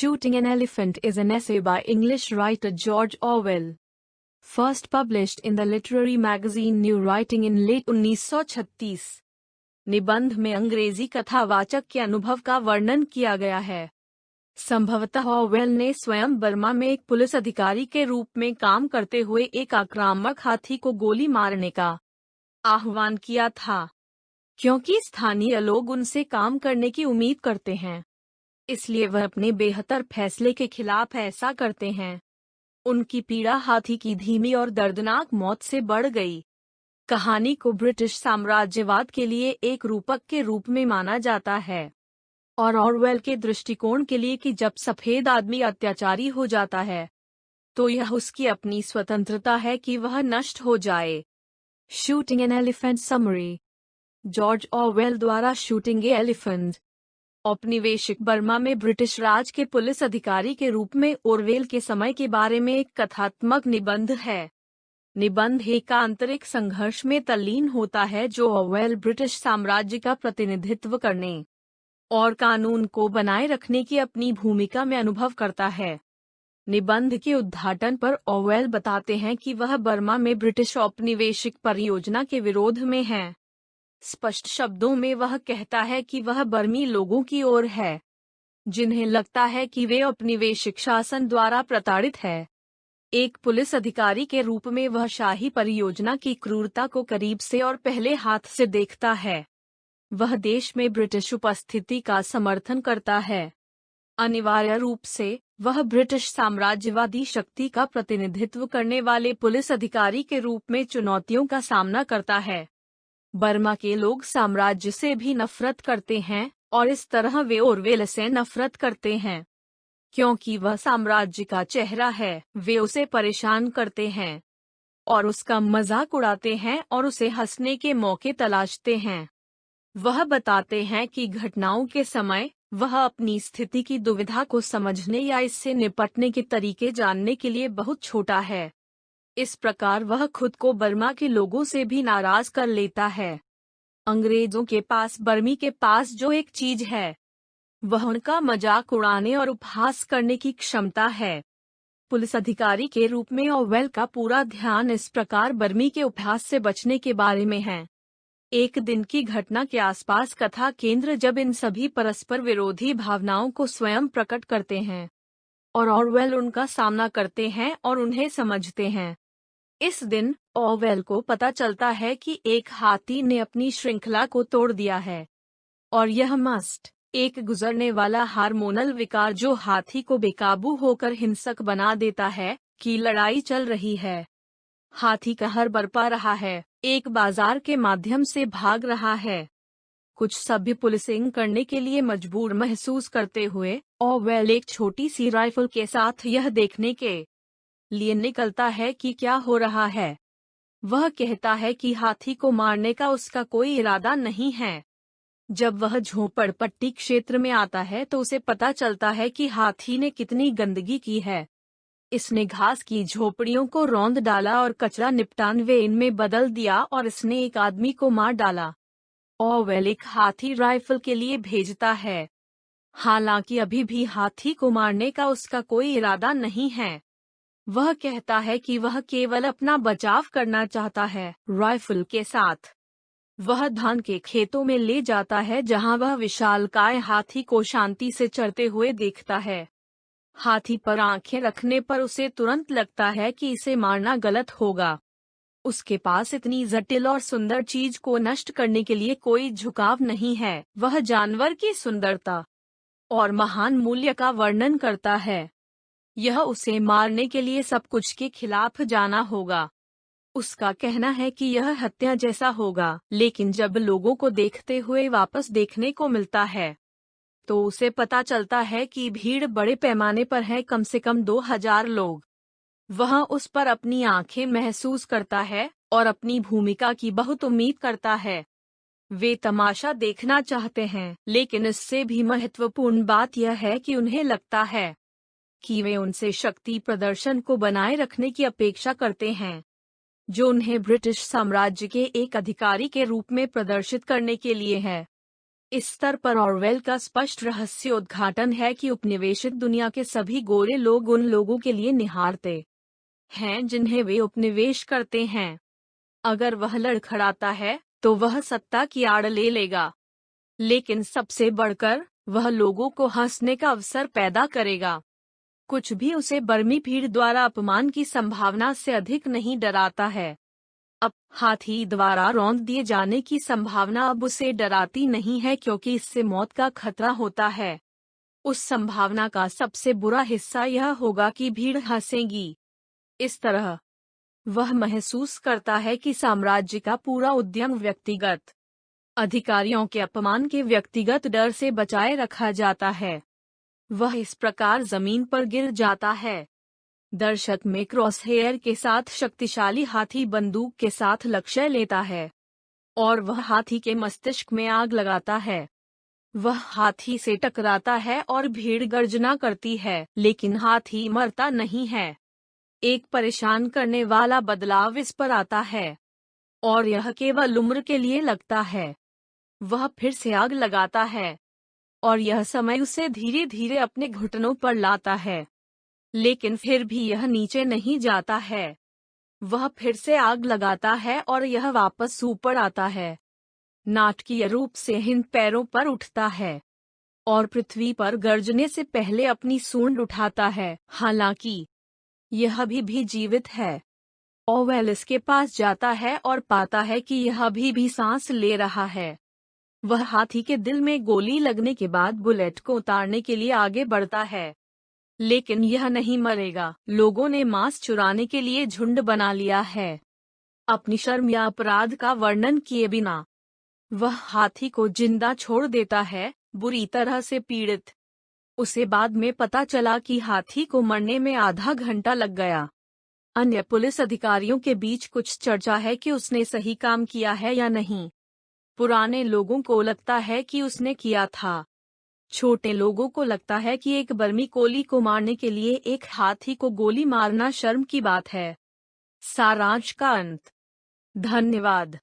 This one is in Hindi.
Shooting an Elephant is an essay by English writer George Orwell. First published in the literary magazine New Writing in late 1936. निबंध में अंग्रेजी कथावाचक के अनुभव का वर्णन किया गया है। संभवतः ऑरवेल ने स्वयं बर्मा में एक पुलिस अधिकारी के रूप में काम करते हुए एक आक्रामक हाथी को गोली मारने का आह्वान किया था, क्योंकि स्थानीय लोग उनसे काम करने की उम्मीद करते हैं, इसलिए वह अपने बेहतर फैसले के खिलाफ ऐसा करते हैं। उनकी पीड़ा हाथी की धीमी और दर्दनाक मौत से बढ़ गई। कहानी को ब्रिटिश साम्राज्यवाद के लिए एक रूपक के रूप में माना जाता है और ऑरवेल के दृष्टिकोण के लिए कि जब सफेद आदमी अत्याचारी हो जाता है तो यह उसकी अपनी स्वतंत्रता है कि वह नष्ट हो जाए। Shooting an elephant summary. George Orwell द्वारा शूटिंग ए एलिफेंट। औपनिवेशिक बर्मा में ब्रिटिश राज के पुलिस अधिकारी के रूप में ऑरवेल के समय के बारे में एक कथात्मक निबंध है। निबंध एक आंतरिक संघर्ष में तल्लीन होता है जो ऑरवेल ब्रिटिश साम्राज्य का प्रतिनिधित्व करने और कानून को बनाए रखने की अपनी भूमिका में अनुभव करता है। निबंध के उद्घाटन पर ऑरवेल बताते हैं कि वह बर्मा में ब्रिटिश औपनिवेशिक परियोजना के विरोध में है। स्पष्ट शब्दों में वह कहता है कि वह बर्मी लोगों की ओर है, जिन्हें लगता है कि वे औपनिवेशिक शासन द्वारा प्रताड़ित है। एक पुलिस अधिकारी के रूप में वह शाही परियोजना की क्रूरता को करीब से और पहले हाथ से देखता है। वह देश में ब्रिटिश उपस्थिति का समर्थन करता है। अनिवार्य रूप से वह ब्रिटिश साम्राज्यवादी शक्ति का प्रतिनिधित्व करने वाले पुलिस अधिकारी के रूप में चुनौतियों का सामना करता है। बर्मा के लोग साम्राज्य से भी नफरत करते हैं और इस तरह वे ऑरवेल से नफरत करते हैं, क्योंकि वह साम्राज्य का चेहरा है। वे उसे परेशान करते हैं और उसका मजाक उड़ाते हैं और उसे हंसने के मौके तलाशते हैं। वह बताते हैं कि घटनाओं के समय वह अपनी स्थिति की दुविधा को समझने या इससे निपटने के तरीके जानने के लिए बहुत छोटा है। इस प्रकार वह खुद को बर्मा के लोगों से भी नाराज कर लेता है। अंग्रेजों के पास बर्मी के पास जो एक चीज है वह उनका मजाक उड़ाने और उपहास करने की क्षमता है। पुलिस अधिकारी के रूप में ऑरवेल का पूरा ध्यान इस प्रकार बर्मी के उपहास से बचने के बारे में है। एक दिन की घटना के आसपास कथा केंद्र जब इन सभी परस्पर विरोधी भावनाओं को स्वयं प्रकट करते हैं और ऑरवेल उनका सामना करते हैं और उन्हें समझते हैं। इस दिन ऑरवेल को पता चलता है कि एक हाथी ने अपनी श्रृंखला को तोड़ दिया है और यह मस्ट एक गुजरने वाला हार्मोनल विकार जो हाथी को बेकाबू होकर हिंसक बना देता है की लड़ाई चल रही है। हाथी कहर बरपा रहा है, एक बाजार के माध्यम से भाग रहा है। कुछ सभ्य पुलिसिंग करने के लिए मजबूर महसूस करते हुए ऑरवेल एक छोटी सी राइफल के साथ यह देखने के लिए निकलता है कि क्या हो रहा है। वह कहता है कि हाथी को मारने का उसका कोई इरादा नहीं है। जब वह झोपड़पट्टी क्षेत्र में आता है तो उसे पता चलता है कि हाथी ने कितनी गंदगी की है। इसने घास की झोपड़ियों को रौंद डाला और कचरा निपटान वेन में बदल दिया और इसने एक आदमी को मार डाला। ऑरवेल एक हाथी राइफल के लिए भेजता है, हालांकि अभी भी हाथी को मारने का उसका कोई इरादा नहीं है। वह कहता है कि वह केवल अपना बचाव करना चाहता है। राइफल के साथ वह धान के खेतों में ले जाता है जहां वह विशालकाय हाथी को शांति से चरते हुए देखता है। हाथी पर आंखें रखने पर उसे तुरंत लगता है कि इसे मारना गलत होगा। उसके पास इतनी जटिल और सुंदर चीज को नष्ट करने के लिए कोई झुकाव नहीं है। वह जानवर की सुंदरता और महान मूल्य का वर्णन करता है। यह उसे मारने के लिए सब कुछ के खिलाफ जाना होगा। उसका कहना है कि यह हत्या जैसा होगा, लेकिन जब लोगों को देखते हुए वापस देखने को मिलता है तो उसे पता चलता है कि भीड़ बड़े पैमाने पर है, कम से कम 2000 लोग। वह उस पर अपनी आंखें महसूस करता है और अपनी भूमिका की बहुत उम्मीद करता है। वे तमाशा देखना चाहते हैं, लेकिन इससे भी महत्वपूर्ण बात यह है कि उन्हें लगता है कि वे उनसे शक्ति प्रदर्शन को बनाए रखने की अपेक्षा करते हैं, जो उन्हें ब्रिटिश साम्राज्य के एक अधिकारी के रूप में प्रदर्शित करने के लिए है। इस स्तर पर ऑरवेल का स्पष्ट रहस्योद्घाटन है कि उपनिवेशित दुनिया के सभी गोरे लोग उन लोगों के लिए निहारते हैं जिन्हें वे उपनिवेश करते हैं। अगर वह लड़खड़ाता है तो वह सत्ता की आड़ ले लेगा, लेकिन सबसे बढ़कर वह लोगों को हंसने का अवसर पैदा करेगा। कुछ भी उसे बर्मी भीड़ द्वारा अपमान की संभावना से अधिक नहीं डराता है। अब हाथी द्वारा रौंद दिए जाने की संभावना अब उसे डराती नहीं है, क्योंकि इससे मौत का खतरा होता है। उस संभावना का सबसे बुरा हिस्सा यह होगा कि भीड़ हंसेगी। इस तरह वह महसूस करता है कि साम्राज्य का पूरा उद्यम व्यक्तिगत अधिकारियों के अपमान के व्यक्तिगत डर से बचाए रखा जाता है। वह इस प्रकार जमीन पर गिर जाता है। दर्शक में क्रॉसहेयर के साथ शक्तिशाली हाथी बंदूक के साथ लक्ष्य लेता है और वह हाथी के मस्तिष्क में आग लगाता है। वह हाथी से टकराता है और भीड़ गर्जना करती है, लेकिन हाथी मरता नहीं है। एक परेशान करने वाला बदलाव इस पर आता है और यह केवल उम्र के लिए लगता है। वह फिर से आग लगाता है और यह समय उसे धीरे धीरे अपने घुटनों पर लाता है, लेकिन फिर भी यह नीचे नहीं जाता है। वह फिर से आग लगाता है और यह वापस ऊपर आता है। नाटकीय रूप से हिंद पैरों पर उठता है और पृथ्वी पर गरजने से पहले अपनी सूंड उठाता है। हालांकि यह अभी भी जीवित है। ओवेल इसके पास जाता है और पाता है कि यह अभी भी सांस ले रहा है। वह हाथी के दिल में गोली लगने के बाद बुलेट को उतारने के लिए आगे बढ़ता है, लेकिन यह नहीं मरेगा। लोगों ने मांस चुराने के लिए झुंड बना लिया है। अपनी शर्म या अपराध का वर्णन किए बिना वह हाथी को जिंदा छोड़ देता है, बुरी तरह से पीड़ित। उसे बाद में पता चला कि हाथी को मरने में आधा घंटा लग गया। अन्य पुलिस अधिकारियों के बीच कुछ चर्चा है कि उसने सही काम किया है या नहीं। पुराने लोगों को लगता है कि उसने किया था। छोटे लोगों को लगता है कि एक बर्मी कोली को मारने के लिए एक हाथी को गोली मारना शर्म की बात है। सारांश का अंत। धन्यवाद।